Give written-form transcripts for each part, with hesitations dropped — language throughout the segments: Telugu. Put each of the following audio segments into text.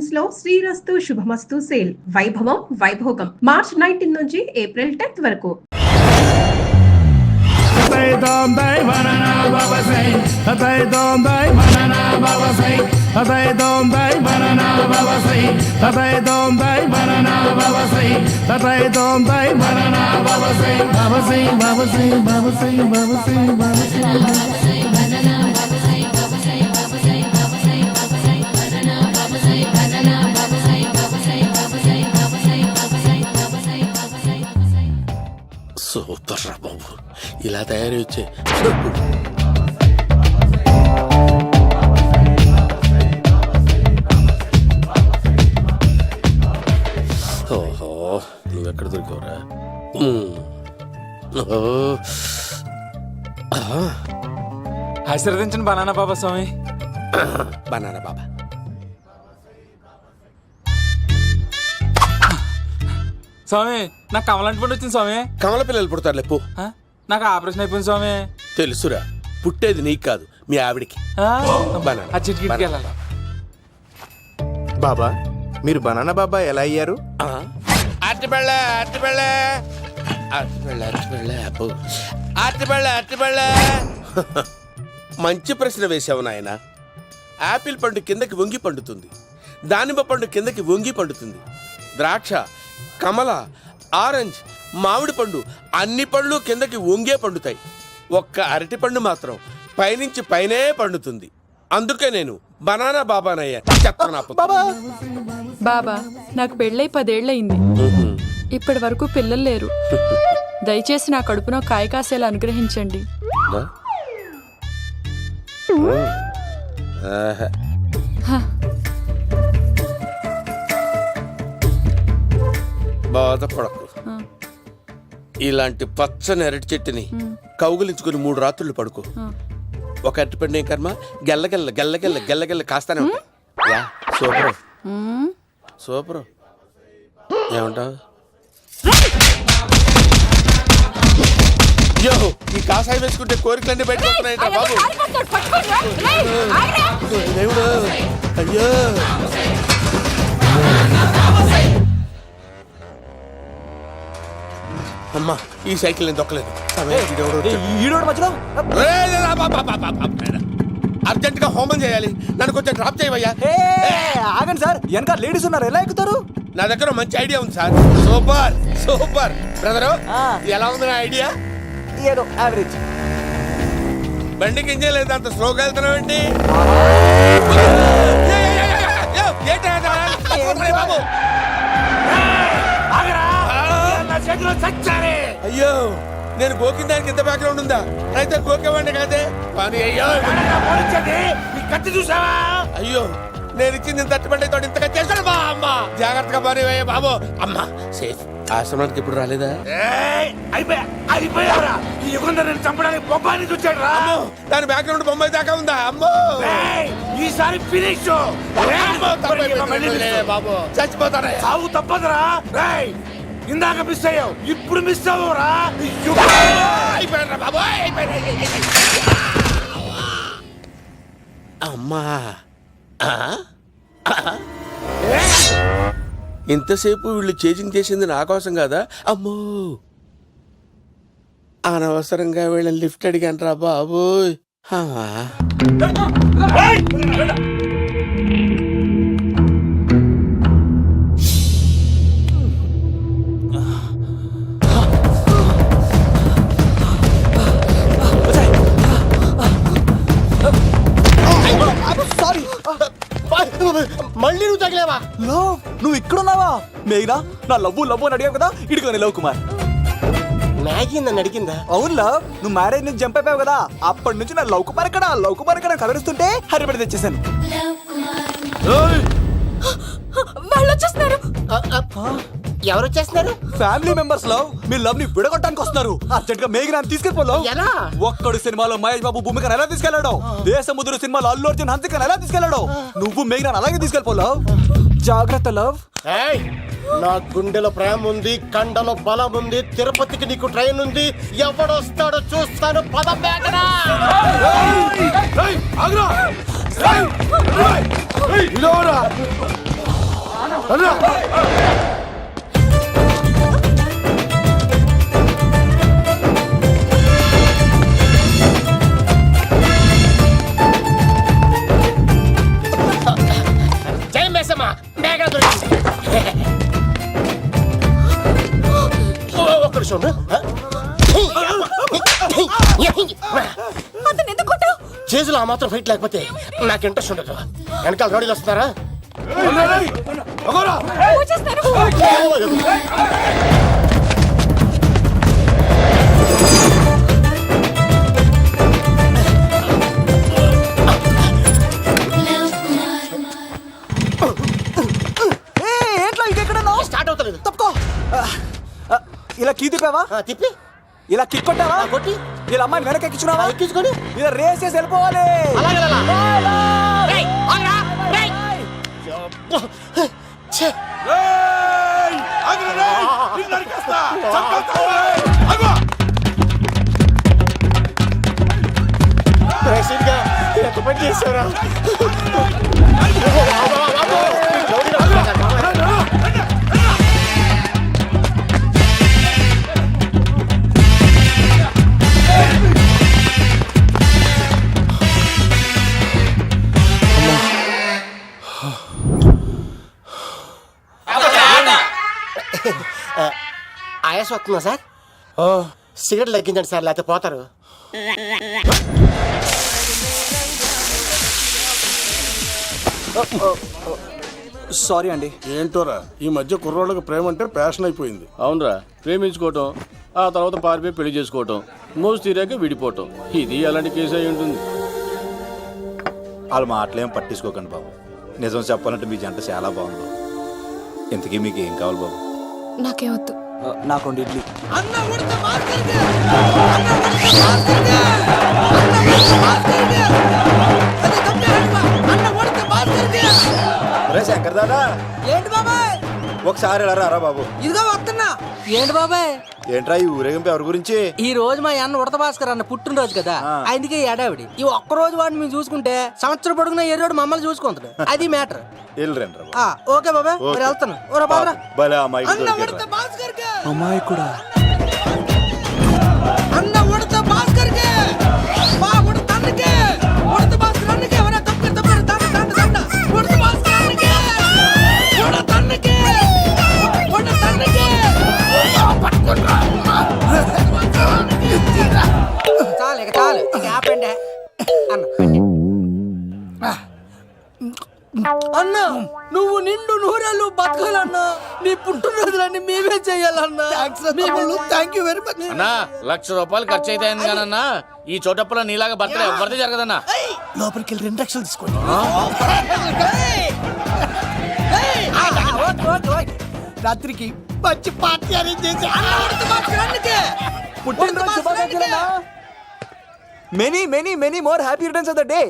కలెక్షన్స్ లో శ్రీరస్తు శుభమస్తు సేల్ వైభవం వైభోగం మార్చ్ 19 నుంచి ఏప్రిల్ 10th వరకు. సూపర్ రా బాబు, ఇలా తయారు వచ్చే ఓహో, నువ్వెక్కడ దొరికావురా? ఆశీర్వదించండి బనానా బాబా స్వామి. బనానా బాబా స్వామి, నాకు కమలంటి పండు వచ్చింది స్వామి. కమల పిల్లలు పుడతారు లేపు. నాకు ఆపరేషన్ అయిపోయింది స్వామి. తెలుసురా, పుట్టేది నీకు కాదు మీ ఆవిడికి. ఆ చిటికిటికి వెళ్ళాలి. బాబా, మీరు బనానా బాబా ఎలా అయ్యారు? మంచి ప్రశ్న వేసావు నాయన. యాపిల్ పండు కిందకి వంగి పండుతుంది, దానిమ్మ పండు కిందకి వంగి పండుతుంది, ద్రాక్ష, కమల, ఆరెంజ్, మామిడి పండు అన్ని పండ్లు కిందకి వంగే పండుతాయి. ఒక్క అరటి పండు మాత్రం పైనుంచి పైనే పండుతుంది. అందుకే నేను బనానా బాబానయ్యా. బాబా, నాకు పెళ్ళై 10 ఏళ్ళయింది. ఇప్పటి వరకు పిల్లలు లేరు. దయచేసి నా కడుపున కాయ కాసేలా అనుగ్రహించండి. బాధపడకు. ఇలాంటి పచ్చని అరటి చెట్టుని కౌగులించుకుని 3 రాత్రులు పడుకో. ఒక అరటి పండు ఏం కర్మ, గెల్లగెల్ల గెల్లగెల్ల గెల్లగెల్ల కాస్తానే ఉంటాయి. Super super. ఏమంటావు? అయ్యో, ఈ కాసాయి వేసుకుంటే కోరికలన్నీ బయటకు వస్తున్నాయంట బాబు. దేవుడు, అయ్యో. అమ్మా, ఈ సైకిల్ నేను దొక్కలేదు. అర్జెంట్ గా హోమం చేయాలి, నన్ను కొంచెం డ్రాప్ చేయవయ్యా. ఆగండి సార్, వెనక లేడీస్ ఉన్నారు, ఎలా ఎక్కుతారు? నా దగ్గర మంచి ఐడియా ఉంది సార్. Super super. బ్రదరు, ఎలా ఉంది నా ఐడియా? ఏదో యావరేజ్. బండికి ఇంజన్ లేదు, అంత స్లోగా వెళ్తున్నావు ఏంటి? బాబు అయ్యో, నేను గోకిన దానికి ఇంత బ్యాక్గ్రౌండ్ ఉందా? అయితే గోకేవాడిని కాదే. కానీ అయ్యో, చూసావా? అయ్యో, నేను ఇచ్చింది తట్టుబడి తోటి ఇంతగా చేశాడు బా. అమ్మ జాగ్రత్తగా పని బాబు. అమ్మ సేఫ్. ఆశ్రమానికి ఇప్పుడు రాలేదా? చంపడానికి బొమ్మాని చూచాడు రా. దాని బ్యాక్గ్రౌండ్ బొమ్మాయి దాకా ఉందా? అమ్మో, ఈసారి ఫినిష్ బాబు. చచ్చిపోతారా? సాగు తప్పదురా. ఇందాక మిస్ అయ్యావు, ఇప్పుడు మిస్ అవ్వరా. అమ్మా, ఇంతసేపు వీళ్ళు చేజింగ్ చేసింది నా కోసం కదా. అమ్మో, అనవసరంగా వీళ్ళని లిఫ్ట్ అడిగాను రా బాబు. మళ్ళీ నువ్వు తగిలేవా? నువ్వు ఇక్కడున్నావా? మేఘనా, నా లవ్వు అని అడిగావు కదా, ఇడిగా లవ్ కుమార్. మ్యాగీ నన్ను అడిగిందా? అవును లవ్, నువ్వు మ్యారేజ్ నుంచి జంప్ అయిపోయావు కదా, అప్పటి నుంచి నా లవ్ కుమార్ ఎక్కడ కదరుస్తుంటే హరిపడి తెచ్చేసాను. వాళ్ళు వచ్చేస్తున్నారు. ఎవరు వచ్చేస్తున్నారు? Family members love. మీ లవ్ ని విడగొట్టడానికి వస్తున్నారు. అర్జెంట్ గా మేఘనాన్ని తీసుకెళ్ళిపోలేవు. ఎలా? ఒక్కడు సినిమాలో మహేష్ బాబు భూమికను ఎలా తీసుకెళ్లాడు, దేశముద్రు సినిమాలో అల్లు అర్జున్ హన్సికను ఎలా తీసుకెళ్లాడు, నువ్వు మేఘనాన్ని అలాగే తీసుకెళ్ళిపోలేవు. జాగ్రత్త లవ్. నా గుండెలో ప్రేమ ఉంది, కండలో బలం ఉంది, తిరుపతికి నీకు ట్రైన్ ఉంది. ఎవడొస్తాడో చూస్తాను. పద మేఘనా. జై మేసమ్మ మేఘన దొరికింది. ఒక్క నిమిషం ఉండు. చేతులు ఆ మాత్రం ఫైట్ లేకపోతే నాకు ఇంట్రెస్ట్ ఉండదు. వెనకాల రోడ్లు వస్తున్నారా? ఏంట్లో ఇదెక్కడ స్టార్ట్ అవుతలేదు. తప్పుకో. ఇలా కీ తిప్పావా? తిప్పి ఇలా కిక్ కొట్టావా? కొట్టి ఇలా అమ్మాయిని వెనక ఎక్కించున్నావా? ఎక్కించుకొని ఇలా రేస్ చేసి వెళ్ళిపోవాలి. అలాగే రేయ్, ఆగ్రా, రేయ్. ఛే. రేసిడ్గా ఎంత పని చేశారా? ఆయాస వస్తుందా సార్? సిగరెట్ లెక్కించండి సార్, లేకపోతే పోతారు. సారీ అండి. ఏంటోరా ఈ మధ్య కుర్రోళ్ళకి ప్రేమ అంటే ప్యాషన్ అయిపోయింది. అవునరా, ప్రేమించుకోవటం, ఆ తర్వాత పారిపోయి పెళ్లి చేసుకోవటం, మోజు తీరాక విడిపోవటం, ఇది అలాంటి కేసు అయి ఉంటుంది. వాళ్ళ మాటలేం పట్టించుకోకండి బాబు. నిజం చెప్పాలంటే మీ జంట చాలా బాగుంది. ఇంతకీ మీకు ఏం కావాలి బాబు? నాకేమొద్దు. నాకు ఇడ్లీ. శంకర్ దాదా, ఏంటి బాబాయ్? ఒకసారి ఎలా రా బాబు. ఇదిగో వస్తున్నా. ఏంటి బాబాయ్? ఏంట్రా ఈ ఊరేగింపు ఎవరి గురించి? ఈ రోజు మా అన్న ఉడత భాస్కర్ అన్న పుట్టినరోజు కదా, అందుకే ఏడావిడి. ఈ ఒక్క రోజు వాడిని మేము చూసుకుంటే సంవత్సరం పొడుగున ఏరోడు మమ్మల్ని చూసుకుంటాడు. అది మ్యాటర్. ఓకే బాబాయ్, మరి వెళ్తాను. భలే అమ్మాయి అమ్మాయి కూడా అన్న ఉడత భాస్కర్ కే మా ఉడత అన్నకే ఉడత భాస్కర్ అన్నకే ఎవరా తప్ప ఉడత భాస్కర్ అన్నకే ఉడత అన్నకే ఉడత అన్నకే చాలు ఇక చాలు ఇక ఆపండి అన్న. నువ్వు నిండు నూరేళ్ళు బతకాలన్నా, నీ పుట్టినరోజులన్నీ మేమే చెయ్యాలన్నా. థ్యాంక్ యూ వెరీ మచ్ అన్నా. 1,00,000 రూపాయలు ఖర్చు అయితే కానన్నా ఈ చోటప్పులో నీలాగా బర్త్డే ఎవరిది జరగదన్నా. లోపలికి వెళ్ళి 2 లక్షలు తీసుకోండి. రాత్రికి మంచి పార్టీ అరేంజ్ చేసి many many many more happy returns of the day.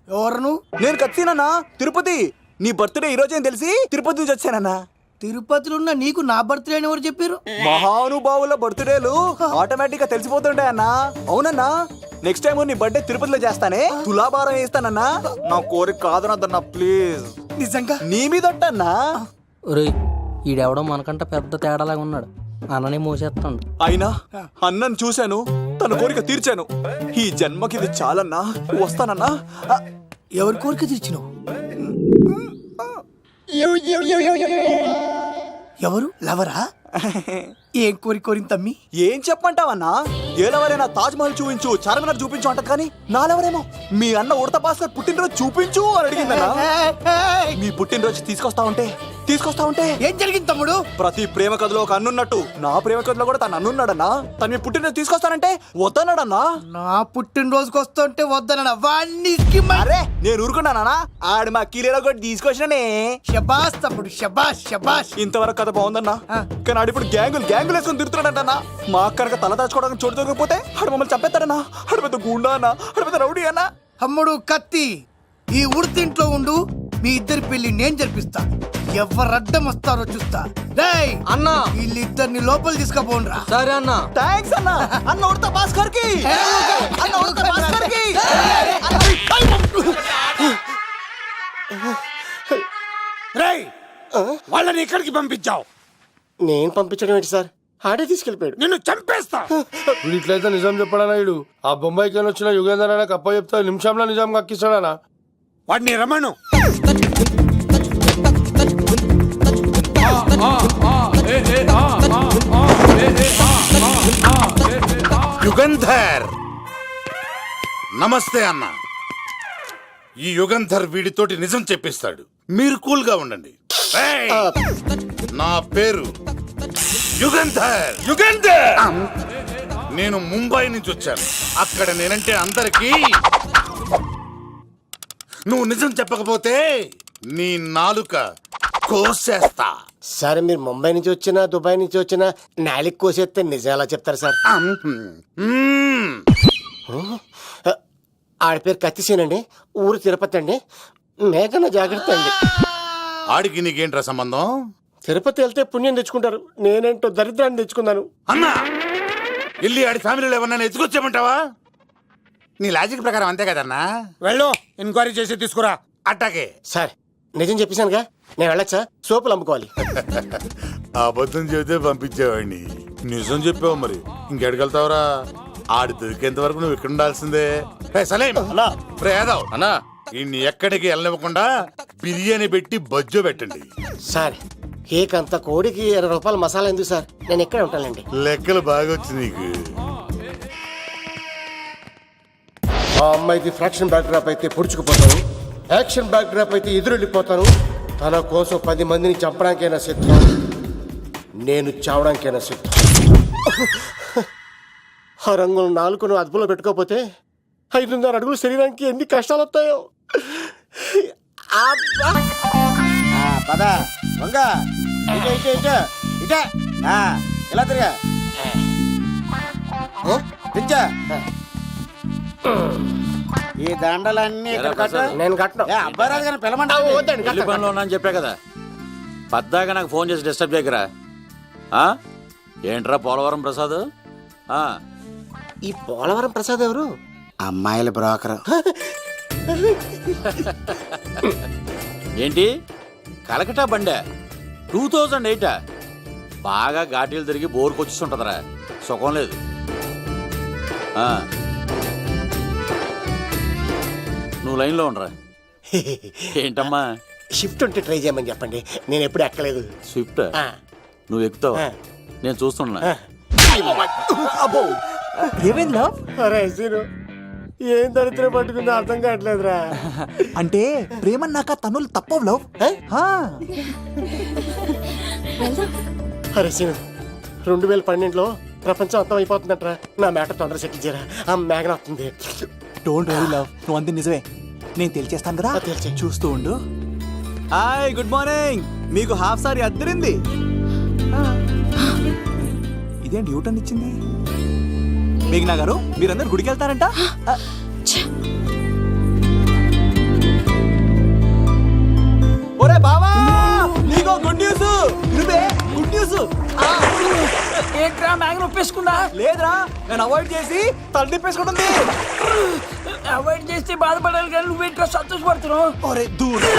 ఎవరు? నేను కత్తినన్నా, తిరుపతి. నీ బర్త్డే ఈ రోజే అని తెలిసి తిరుపతి నుంచి వచ్చానన్నా. తిరుపతిలో ఉన్న నీకు నా బర్త్డే అని ఎవరు చెప్పారు? మహానుభావుల బర్త్డేలు ఆటోమేటిక్ గా తెలిసిపోతుంటాయి అన్నా. అవునన్నా, నెక్స్ట్ టైం నీ బర్త్డే తిరుపతిలో చేస్తానే, తులాభారం వేస్తానన్నా. నా కోరిక కాదనద్దన్నా ప్లీజ్. నిజంగా నీ మీద అన్నా. ఈడెవడో మనకంట పెద్ద తేడాలాగా ఉన్నాడు. అన్ననే మోసేస్తాడు. అయినా అన్నను చూశాను, తన కోరిక తీర్చాను. ఈ జన్మకి ఇది చాలన్నా, వస్తానన్నా. ఎవరి కోరిక తీర్చినావు? ఎవరు? లవరా? ఏం కోరికోరింది తమ్మి? ఏం చెప్పంటావన్నా? ఏలవరైనా తాజ్ మహల్ చూపించు, చార్మినార్ చూపించు అంటది కానీ నాలెవరేమో మీ అన్న ఉడత భాస్కర్ పుట్టినరోజు చూపించు అని అడిగిందన్నా. మీ పుట్టినరోజు తీసుకొస్తా ఉంటే ఏం జరిగింది తమ్ముడు? ప్రతి ప్రేమ కథలో ఒక అన్నున్నట్టు నా ప్రేమ కథలో కూడా తను అన్నున్నాడన్నా. తను మీ పుట్టినరోజు తీసుకొస్తానంటే వద్దన్నాడన్నా. నా పుట్టినరోజుకి వస్తుంటే వద్దన వాణ్ణి. అరే నేను ఊరుకున్నానా? ఆడు మా కీలేలో కూడా తీసుకొచ్చిననే. షబాష్ తమ్ముడు, షబాష్ షబాష్. ఇంతవరకు కథ బాగుందన్నా, కానీ ఆడు ఇప్పుడు గ్యాంగులు వేసుకొని తిరుగుతున్నాడన్నా. మా అక్కనక తల దాచుకోవడానికి చోటు దొరికిపోతే ఆడు మమ్మల్ని చంపేస్తాడన్నా. ఆడు పెద్ద గుండా అన్నా, ఆడు పెద్ద రౌడీ అన్నా. తమ్ముడు కత్తి, ఈ ఉడితింట్లో ఉండు. మీ ఇద్దరి పెళ్లి నేను జరిపిస్తా. ఎవరు అడ్డం వస్తారో చూస్తా. రేయ్ అన్న, వీళ్ళిద్దరిని లోపల తీసుకుపోండ్రా. సరే అన్న. థాంక్స్ అన్న. అన్న ఉడత భాస్కర్ కి, అన్న ఉడత భాస్కర్ కి. రేయ్ వాళ్ళని ఎక్కడికి పంపించావు? నేను పంపించడం ఏంటి సార్, ఆడే తీసుకెళ్ళిపోయాడు. నిన్ను చంపేస్తా. వీడు ఇట్లయితే నిజం చెప్పడానా? వీడు ఆ బొంబాయికి వచ్చిన యుగేందర్ అనే కప్ప చెప్తా నిమిషంలో నిజం కక్కిస్తాడానా? వాడిని రమణు. యుగంధర్, నమస్తే అన్న. ఈ యుగంధర్ వీడితోటి నిజం చెప్పిస్తాడు, మీరు కూల్ గా ఉండండి. ఏయ్! నా పేరు యుగంధర్. యుగంధర్, నేను ముంబై నుంచి వచ్చాను. అక్కడ నేనంటే అందరికీ. నువ్వు నిజం చెప్పకపోతే నీ నాలుక కోసేస్తా. సార్ మీరు ముంబై నుంచి వచ్చినా దుబాయ్ నుంచి వచ్చినా నాలిక్ కోసేస్తే నిజం ఎలా చెప్తారు సార్? ఆడి పేరు కత్తిసేనండి, ఊరు తిరుపతి అండి. మేఘన జాగ్రత్త అండి. ఆడికి నీకేంట్రా సంబంధం? తిరుపతి వెళ్తే పుణ్యం తెచ్చుకుంటారు, నేనేంటో దరిద్రాన్ని తెచ్చుకున్నాను. అన్నా, వెళ్ళి ఆడి ఫ్యామిలీలో ఎవరన్నా ఎత్తుకొచ్చామంటావా? నీ లాజిక్ ప్రకారం అంతే కదన్నా. వెళ్ళు, ఎంక్వైరీ చేసి తీసుకురా. అట్టాకే. సార్ నిజం చెప్పేశానుగా, నేను వెళ్ళచ్చా? సోపులు అమ్ముకోవాలి. అబద్ధం చెబితే పంపించేవాడిని, నిజం చెప్పావు మరి ఇంకెడగలుగుతావురా? ఆడి దొరికేంత వరకు నువ్వు ఇక్కడ ఉండాల్సిందే. సలేం యాదవ్ అన్నా, ఇన్ని ఎక్కడికి వెళ్ళనివ్వకుండా బిర్యానీ పెట్టి బజ్జో పెట్టండి. సార్ కేక్ అంత కోడికి 20 రూపాయలు మసాలా ఎందుకు సార్, నేను ఎక్కడ ఉంటానండి. లెక్కలు బాగా వచ్చి నీకు. ఆ అమ్మాయిది ఫ్రాక్షన్ బ్యాక్ డ్రాప్ అయితే పొడుచుకుపోతాను, యాక్షన్ బ్యాక్ డ్రాప్ అయితే ఎదురెళ్ళిపోతాను. తన కోసం 10 మందిని చంపడానికైనా సిద్ధం, నేను చావడానికైనా సిద్ధం. ఆ రంగులు 4 అదుపులో పెట్టుకోకపోతే 5.5 అడుగులు శరీరానికి ఎన్ని కష్టాలు వస్తాయో. పదా వంగ ఇలా తిరిగా పించా. ఈ దండలన్నీ ఇక్కడ కట్టు. నేను కట్టను. అబ్బాయి రాదు కానీ పిలమంటా. పనిలో ఉన్నా అని చెప్పా కదా, పద్దాగా నాకు ఫోన్ చేసి డిస్టర్బ్ చేయకరా. ఏంట్రా పోలవరం ప్రసాద్? ఈ పోలవరం ప్రసాద్ ఎవరు? అమ్మాయిల బ్రోకర్. ఏంటి కలకటా బండే 2008? బాగా ఘాటీలు తిరిగి బోర్కి వచ్చిస్తుంటదరా, సుఖం లేదు. నువ్వు లైన్లో ఉండరా. ఏంటమ్మా? షిఫ్ట్ ఉంటే ట్రై చేయమని చెప్పండి, నేను ఎప్పుడు ఎక్కలేదు. స్విఫ్ట్ నువ్వు ఎక్కుతావు, నేను చూస్తున్నా. అబ్బో ఏమైందా? అరే సీను, ఏం దరిద్రం పట్టుకుందో అర్థం కావట్లేదురా. అంటే ప్రేమన్నాక తనులు తప్పవు లవ్. అరే సీను, 2012లో ప్రపంచం అంతం అయిపోతుందట్రా. నా మ్యాటర్ తొందర సెటిల్ చేయరా, ఆ మేఘన వస్తుంది. డోంట్ వరీ లవ్, నువ్వు అంది నిజమే, నేను తెలిచేస్తాను కదా. తెలిసే చూస్తూ ఉండు. Hi, good morning. మీకు హాఫ్ సారీ అద్దరింది. ఇదేంటి యూటర్న్ ఇచ్చింది? మేఘనా గారు, మీరందరూ గుడికి వెళ్తారంట. ఒరే బావా, నీకో గుడ్ న్యూస్. నువ్వే గుడ్ న్యూస్. ఏంట్రా మ్యాగ్ నొప్పేసుకున్నా? లేదురా, నేను అవాయిడ్ చేసి తల తిప్పేసుకుంటుంది. అవాయిడ్ చేస్తే బాధపడాలి కానీ నువ్వేంట్రా సంతోషపడుతున్నావు? ఒరే దూరు,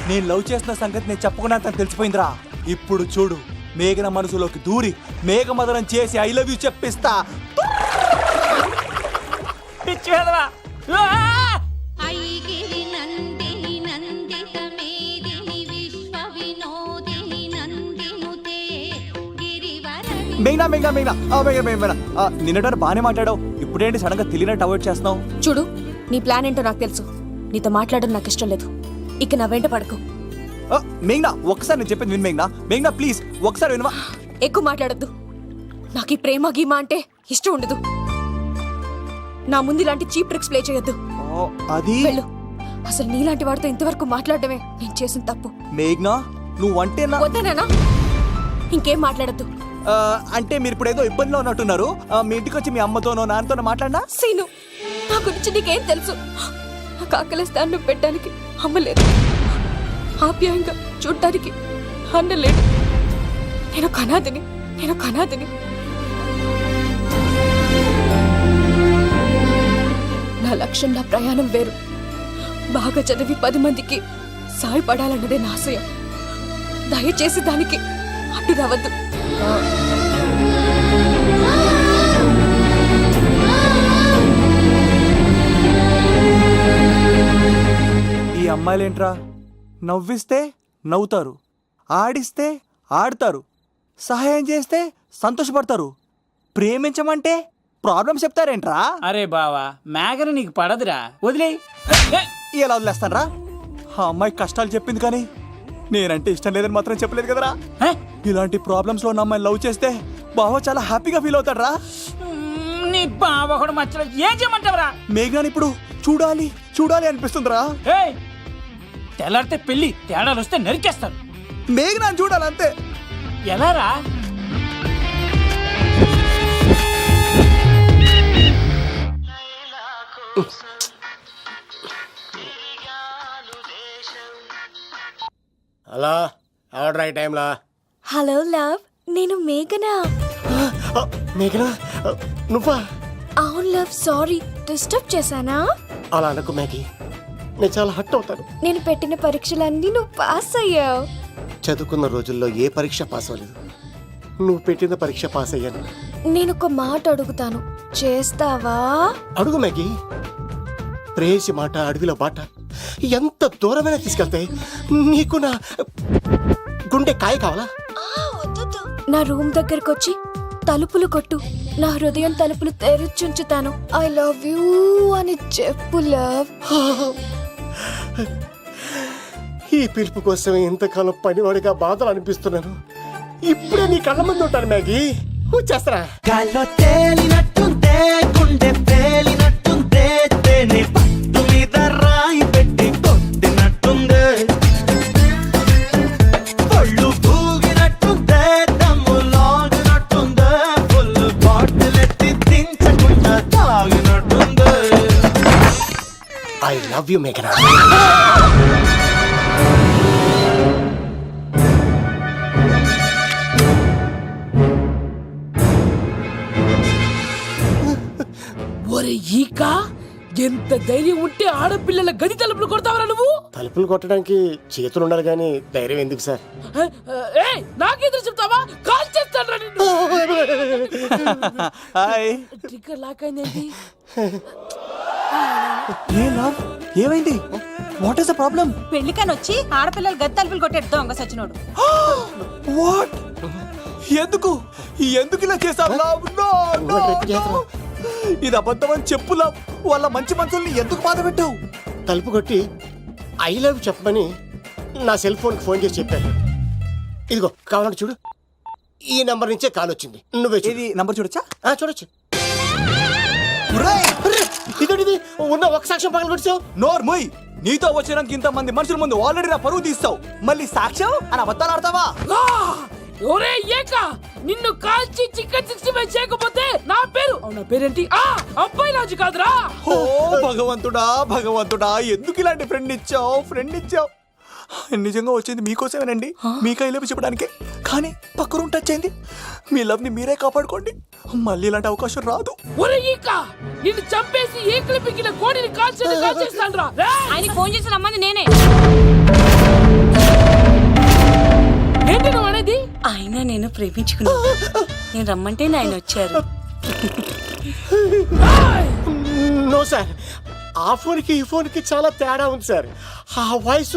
నేను లవ్ చేస్తున్న సంగతి నేను చెప్పకుండా తనకు తెలిసిపోయిందిరా. ఇప్పుడు చూడు, మేఘన మనసులోకి దూరి మేఘమదనం చేసి ఐ లవ్ యూ చెప్పిస్తా. పిచ్చి వెధవా. మేఘనా మేఘనా మేఘనా మేఘనా నిన్నటారు బాగానే మాట్లాడావు, ఇప్పుడేంటి సడన్ గా తెలియనట్టు అవాయిడ్ చేస్తున్నావు? చూడు, నీ ప్లాన్ ఏంటో నాకు తెలుసు. నీతో మాట్లాడడం నాకు ఇష్టం లేదు. ఇక నా వెంట పడకు. మేఘనా, ఒకసారి నేను చెప్పేది విను. మేఘనా మేఘనా ప్లీజ్ ఒకసారి వినవా? ఎక్కువ మాట్లాడద్దు. నాకు ఈ ప్రేమ గీమా అంటే ఇష్టం ఉండదు. నా ముందు ఇలాంటి చీప్ ట్రిక్స్ ప్లే చేయొద్దు. అది వెళ్ళు. అసలు నీలాంటి వాడితో ఇంతవరకు మాట్లాడటమే నేను చేసిన తప్పు. మేఘనా నువ్వంటే వద్దనేనా? ఇంకేం మాట్లాడద్దు. అంటే మీరు ఇప్పుడు ఏదో ఇబ్బందిలో ఉన్నట్టున్నారు. మీ ఇంటికి వచ్చి మీ అమ్మతోనో నాన్నతోనో మాట్లాడినా? సీను, నా గురించి నీకేం తెలుసు? నాకు ఆకలిస్తే అన్నం పెట్టడానికి అమ్మలేదు, ఆప్యాయంగా చూడటానికి అన్నలేడు. నేను కనాదిని. నా లక్ష్యం, నా ప్రయాణం వేరు. బాగా చదివి 10 మందికి సాయపడాలన్నదే నా ఆశయం. దయచేసి దానికి అడ్డు రావద్దు. ఈ అమ్మాయిలేంట్రా నవ్విస్తే నవ్వుతారు, ఆడిస్తే ఆడతారు, సహాయం చేస్తే సంతోషపడతారు, ప్రేమించమంటే ప్రాబ్లం చెప్తారేంట్రా? అరే బావా మేఘన నీకు పడదురా, వదిలే. ఇలా వదిలేస్తానరా? ఆ అమ్మాయి కష్టాలు చెప్పింది కానీ నేనంటే ఇష్టం లేదని మాత్రం చెప్పలేదు కదరా. ఇలాంటి ప్రాబ్లమ్స్ లో ఉన్న అమ్మాయిని లవ్ చేస్తే బావ చాలా హ్యాపీగా ఫీల్ అవుతాడరా. నీ బావ కూడా మచ్చలో ఏం చేయమంటావరా? మేఘనాని ఇప్పుడు చూడాలి చూడాలి అనిపిస్తుందిరా. తెల్లారితే పెళ్లి, తేడాలు వస్తే నరికేస్తారు. మేఘనాని చూడాలంతే. ఎలారా? అలా ఆర్డర్ అయ్యే టైంలా. హలో లవ్, నేను మేఘనా. మేఘనా నువ్వా? అవును లవ్, సారీ డిస్టర్బ్ చేశానా? అలా అనకు మ్యాగీ, నేను చాలా హట్ అవుతాను. నేను పెట్టిన పరీక్షలన్నీ నువ్వు పాస్ అయ్యావు. చదువుకున్న రోజుల్లో ఏ పరీక్ష పాస్ అవ్వలేదు, నువ్వు పెట్టిన పరీక్ష పాస్ అయ్యాను. నేను ఒక మాట అడుగుతాను, చేస్తావా? అడుగు మ్యాగీ. ప్రేయసి మాట అడవిలో బాట ఎంత దూరమైనా తీసుకెళ్తాయి. నీకు నా గుండె కాయ కావాలా? నా రూమ్ దగ్గరకు వచ్చి తలుపులు కొట్టు, నా హృదయం తలుపులు తెరిచుంచుతాను. ఐ లవ్ యూ అని చెప్పు లవ్. ఈ పిలుపు కోసం ఇంతకాలం పనివాడిగా బాధలు అనిపిస్తున్నాను. ఇప్పుడే నీ కళ్ళ ముందు ఉంటాను మ్యాగీ, వచ్చేస్తారా? గాల్లో తేలినట్టుందే, గుండె పేలినట్టుందే, తేనె పట్టు మీద రాయి పెట్టి కొట్టినట్టుందే, పళ్ళు పూగినట్టుందే, దమ్ము లాగినట్టుందే, ఫుల్ బాటిల్ ఎత్తి దించకుండా తాగినట్టుందే. ఐ లవ్ యు మేఘనా. ఒరే ఈక, ఎంత ధైర్యం ఉంటే ఆడపిల్లల గది తలుపులు కొడతావరా నువ్వు? తలుపులు కొట్టడానికి చేతులు ఉండాలి కానీ ధైర్యం ఎందుకు సార్? నాకెదురు చెప్తావా? కాల్ చేస్తాను నిన్ను. హాయ్. ట్రిగ్గర్ లాక్ అయిందేంటి? ఏమైంది? What is the problem? పెళ్లికని వచ్చి ఆడపిల్లలు గది తలుపులు కొట్టాడు దొంగ సచ్చినోడు. వాట్? ఎందుకు ఎందుకు ఇలా చేశావు? ఇది అబద్ధం అని చెప్పు లవ్. వాళ్ళ మంచి మనసుల్ని ఎందుకు బాధ పెట్టావు? తలుపు కొట్టి ఐ లవ్ చెప్పమని నా సెల్ ఫోన్కి ఫోన్ చేసి చెప్పాను. ఇదిగో కావాలంటే చూడు, ఈ నంబర్ నుంచే కాల్ వచ్చింది. నువ్వే ఇది నంబర్ చూడొచ్చా? చూడొచ్చు. ఇదేంటిది, ఉన్న ఒక సాక్ష్యం పగల కొట్టావు. నోర్మోయ్, నీతో వచ్చినాక ఇంత మంది మనుషుల ముందు ఆల్రెడీ నా పరువు తీస్తావు, మళ్ళీ సాక్ష్యం అని అబద్ధాలు ఆడతావా? ఒరే ఏక, నిన్ను కాల్చి చికెన్ 65 చేయకపోతే నా పేరేంటి? అబ్బాయి రాజు కాదురా. ఓ భగవంతుడా భగవంతుడా, ఎందుకు ఇలాంటి ఫ్రెండ్ ఇచ్చావు? నిజంగా వచ్చింది మీకోసమేనండి, మీకై లవ్ చెప్పడానికే. కానీ పక్క రూమ్ టచ్ అయింది. మీ లవ్ ని మీరే కాపాడుకోండి, మళ్ళీ ఇలాంటి అవకాశం రాదు. ఒరే ఈక, నిన్ను చంపేసి ఏకలు పిగిన కోడిని కాల్చేస్తాను రా. ఆయన ఫోన్ చేసి రమ్మని నేనే. ఏంటి నువ్వు అనేది? ఆయన నేను ప్రేమించుకున్నా, నేను రమ్మంటే ఆయన వచ్చారు. నో సార్, ఆ ఫోన్కి ఈ ఫోన్కి చాలా తేడా ఉంది సార్. ఆ వాయిస్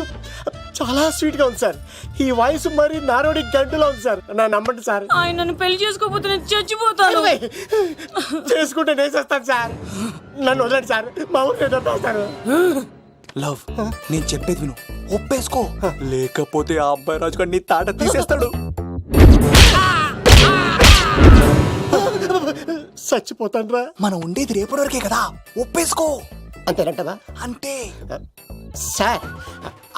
చాలా స్వీట్ గా ఉంది సార్. ఈ వాయిస్ మరి నారోడి గంటలో ఉంది సార్. నా నమ్మండి సార్. ఆయన నన్ను పెళ్లి చేసుకోకపోతే నేను చచ్చిపోతాను. చేసుకుంటే నేను చేస్తాను సార్. నన్ను వదలండి సార్, మా ఊరికి దొరికేస్తాను. లవ్, నేను చెప్పేది విను, ఒప్పేసుకో, లేకపోతే ఆ అబ్బాయి రాజు గారు నీ తాట తీసేస్తాడు. చచ్చిపోతాను రా. మనం ఉండేది రేపటి వరకే కదా, ఒప్పేసుకో. అంతేనంటదా? అంటే సార్,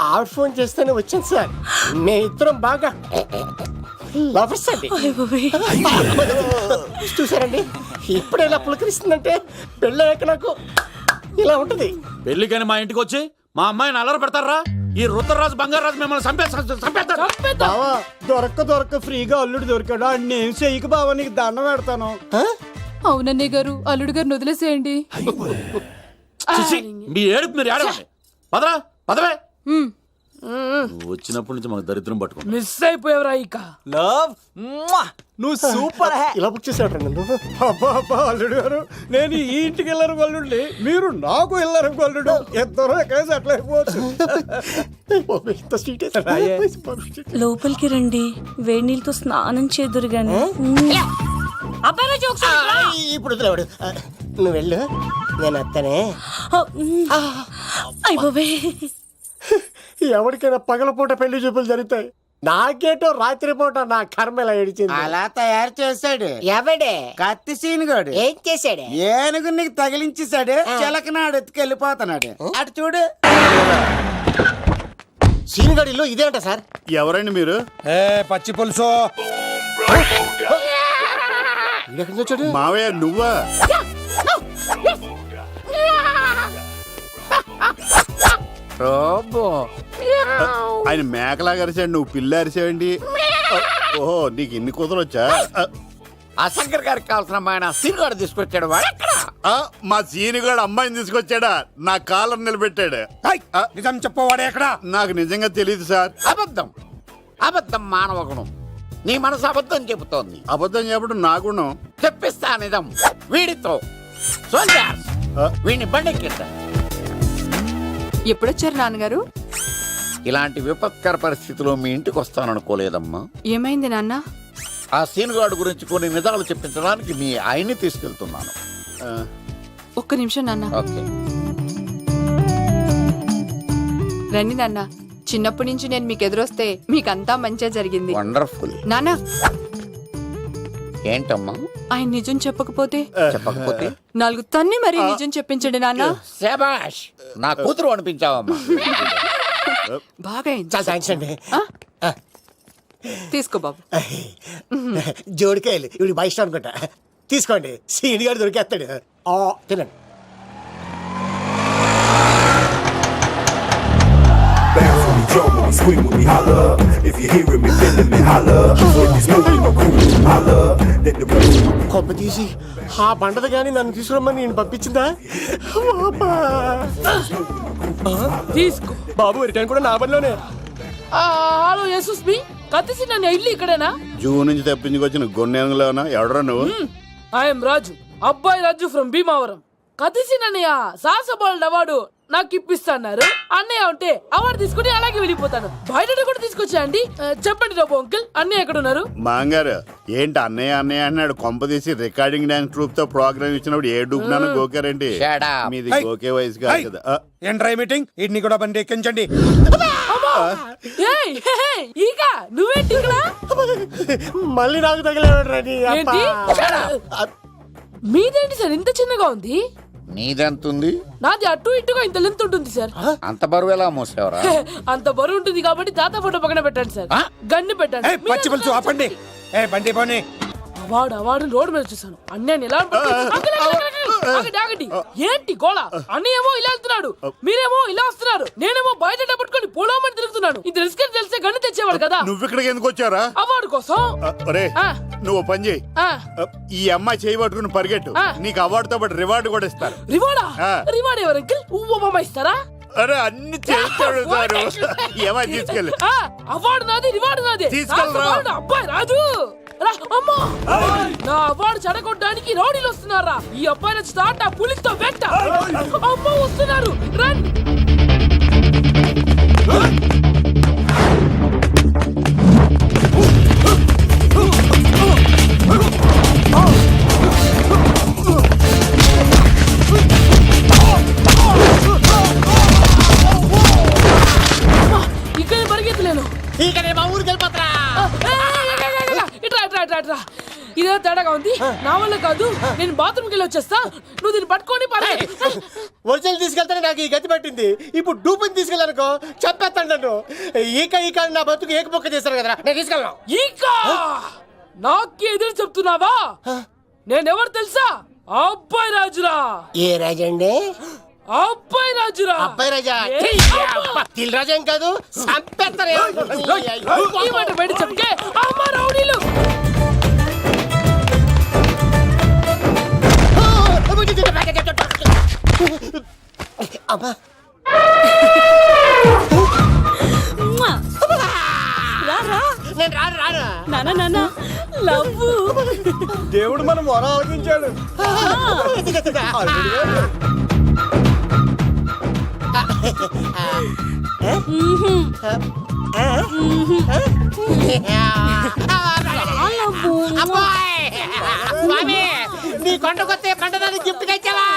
ఆవిడ ఫోన్ చేస్తేనే వచ్చాను సార్. మే ఇద్దరం బాగా లవర్స్ అండి. చూసారండి, ఇప్పుడే ఇలా పులకరిస్తుందంటే పెళ్ళయ్యాక నాకు ఇలా ఉంటుంది. పెళ్లికని మా ఇంటికి వచ్చి మా అమ్మాయిని అల్లరి పెడతారా? ఈ రుద్రరాజు బంగారాజు మిమ్మల్ని చంపేస్తారు. బావా, దొరక్క ఫ్రీగా అల్లుడు దొరికాడు. నేను చెయ్యికి బావా నీకు దండం పెడతాను. అవునన్నయ్య గారు, అల్లుడు గారిని వదిలేసేయండి. మీ ఏడుపు మీరు ఏడవండి. పదరా, పదవే. నువ్వు వచ్చినప్పటి నుంచి మనకు దరిద్రం పట్టుకున్నా. మిస్ అయిపోయావురా ఇక. లవ్ నువ్వు సూపర్. ఇలా బుక్ చేసాడు నన్ను. అబ్బా అల్లుడు గారు, నేను ఈ ఇంటికి వెళ్ళరు గల్లుండి, మీరు నాకు వెళ్ళరు గల్లుడు. ఇద్దరు ఎక్కడేసి అట్లా అయిపోవచ్చు. లోపలికి రండి, వేడి నీళ్ళతో స్నానం చేదురు గాని. ఇప్పుడు వదిలేవాడు. నువ్వు వెళ్ళు, నేను వస్తానే. అయిపోయి ఎవరికైనా పగలపూట పెళ్లి చూపులు జరుగుతాయి, నాకేటో రాత్రిపూట నా కర్మ ఇలా ఏడిచింది. అలా తయారు చేశాడు ఎవడే? కత్తి సీనుగాడు. ఏం చేశాడు? ఏనుగు నీకు తగిలించేశాడు. చిలకనాడు ఎత్తుకెళ్ళిపోతున్నాడు. అటు చూడు. సీనుగాడిలో ఇదేంట సార్? ఎవరండి మీరు? పచ్చి పులుసు. వచ్చాడు మావయ్య నువ్వా? ఆయన మేకలాగా అరిచాడు, నువ్వు పిల్ల అరిచావండి. ఓహో, నీకు ఇన్ని కూతురు వచ్చా? ఆ శంకర్ గారికి కావాల్సిన అమ్మాయి సీనుగాడు తీసుకొచ్చాడు. మా సీనుగాడు అమ్మాయిని తీసుకొచ్చాడా? నా కాలర్ నిలబెట్టాడు. నిజం చెప్పవాడే ఎక్కడ? నాకు నిజంగా తెలియదు సార్. అబద్ధం, అబద్ధం మానవ గుణం. నీ మనసు అబద్ధం చెబుతోంది. అబద్ధం చెప్పడం నా గుణం. తెప్పిస్తా నిజం వీడితో. సోల్జర్స్, వీడిని బండెక్కిస్తా. ఎప్పుడొచ్చారు నాన్నగారు? ఇలాంటి విపత్కర పరిస్థితిలో మీ ఇంటికి వస్తాననుకోలేదమ్మా. ఏమైంది నాన్న? ఆ సీనుగాడు గురించి కొన్ని నిజాలు చెప్పించడానికి మీ ఆయన్ని తీసుకెళ్తున్నాను. ఒక్క నిమిషం నాన్న. ఓకే. రండి నాన్న. చిన్నప్పటి నుంచి నేను మీకు ఎదురొస్తే మీకంతా మంచిగా జరిగింది. వండర్ఫుల్. నాన్న, ఏంటమ్మా? ఆయన నిజం చెప్పకపోతే చెప్పకపోతే 4 తన్ని మరీ నిజం చెప్పించండి నాన్న. శభాష్, నా కూతురు అనిపించావమ్మా. బాగా అయింది. చాలా థ్యాంక్స్ అండి. తీసుకో బాబు. జోడికాయలు ఇవి బాగా ఇష్టం అనుకుంటా. తీసుకోండి, సీనిగాడు దొరికేస్తాడు. తినండి. కొమ్మ తీసి ఆ బండది కానీ నన్ను తీసుకురమ్మని నేను పంపించిందా? తీసుకో బాబు, రిటర్న్ కూడా నా పనిలోనే. హలో యేసుస్ మీ కత్తిసి నన్ను ఇల్లు ఇక్కడేనా? జూ నుంచి తప్పించుకొచ్చిన గొన్నెంగులోనా? ఎవడరా నువ్వు? ఐఎమ్ రాజు, అబ్బాయి రాజు ఫ్రమ్ భీమావరం. కత్తిసి నన్నయ్య సాహసబాలుడు అవార్డు నాకు ఇప్పిస్తాన్నారు. అన్నయ్య ఉంటే అవార్డు తీసుకుని అలాగే వెళ్ళిపోతాను. బయట కూడా తీసుకొచ్చాయండి. చెప్పండి రాబు అంకుల్, అన్నయ్య ఎక్కడ ఉన్నారు? మాంగారు ఏంటి అన్నయ్య అన్నయ్య అన్నాడు? కొంప తీసి రికార్డింగ్ డాన్స్ ట్రూప్ తో ప్రోగ్రామ్ ఇచ్చినప్పుడు ఏ డూబ్నాను గోకారండి? మీది గోకే వయసు కాదు కదా. ఏంట్రై మీటింగ్? ఇడ్ని కూడా బండి ఎక్కించండి. ఈక నువ్వేంటి ఇక్కడ? మళ్ళీ నాకు తగిలేవాడు. ఏంటి? మీదేంటి సార్ ఇంత చిన్నగా ఉంది? నీదెంతుంది? నాది అటు ఇటుగా ఇంత లెంత్ ఉంటుంది సార్. అంత బరువు ఎలా మోసేవరా? అంత బరువు ఉంటుంది కాబట్టి తాత ఫోటో పక్కన పెట్టండి సార్. గన్ను పెట్టండి. పచ్చి పులుసు ఆపండి. బండి పోనీ. అవార్డు రోడ్డు మీద చూసాను. అన్నయ్య ఎలా ఆగండి. ఏంటి గోళ? అన్నయ్య ఏమో ఇలా వెళ్తున్నాడు, మీరేమో ఇలా వస్తున్నారు, నేనేమో బయట పట్టుకొని పోలోమని తిరుగుతున్నాను. ఇది రిస్క్ అని తెలిస్తే గన్ను తెచ్చేవాడు కదా. నువ్వు ఇక్కడికి ఎందుకు వచ్చారా? అవార్డు కోసం. నువ్వు పని చేయి, ఈ అమ్మాయి చేయి పట్టుకుని పరిగెట్టు. నీకు అవార్డు తో పాటు రివార్డు కూడా ఇస్తారు. రివార్డా? రివార్డ్ ఎవరు అంకిల్? ఉవ్వమ్మ ఇస్తారా? అరే అన్ని చేస్తాడు సారు. ఏమై తీసుకెళ్ళి. అవార్డు నాది, రివార్డు నాది. తీసుకెళ్ళరా. అబ్బాయి రాజు నా అవార్డు చెడగొట్టడానికి రౌడీలు వస్తున్నారా? ఈ అబ్బాయి స్టార్ట్ ఆ పులితో వెంట. అమ్మ వస్తున్నారు, రండి. ఇక్కడ పరిగెత్తలేను. మా ఊరికి వెళ్ళిపోతారా? ఇట్రా ఇదే తేడాగా ఉంది. నా వల్ల కాదు, నేను బాత్రూమ్కి వెళ్ళి వచ్చేస్తా. నువ్వు దీన్ని పట్టుకొని ఒరిజినల్ తీసుకెళ్తానే నాకు ఈ గతి పట్టింది. ఇప్పుడు డూపుని తీసుకెళ్ళానుకో చెప్పేస్తాను నన్ను. ఈక నా బతుకు ఏకపొక్క చేశారు కదరా, నేను తీసుకెళ్ళను. నాకు ఎదురు చెప్తున్నావా? నేనెవరు తెలుసా? అబ్బాయి రాజురా. ఏ రాజండి? అబ్బాయి రాజురా. అబ్బాయి రాజా? తిల్ రాజా ఏం కాదు, సంపేస్తారు. ఈ మాట బయట చెప్తే అమ్మ రౌడీలు. అమ్మా నేను రాను రాను. నానా నానా లవ్ దేవుడు మనం వరం ఆలకించాడు. అబ్బాయ్ స్వామి నీ కొండకొస్తే పంటదాన్ని గిఫ్ట్ గా ఇచ్చావా?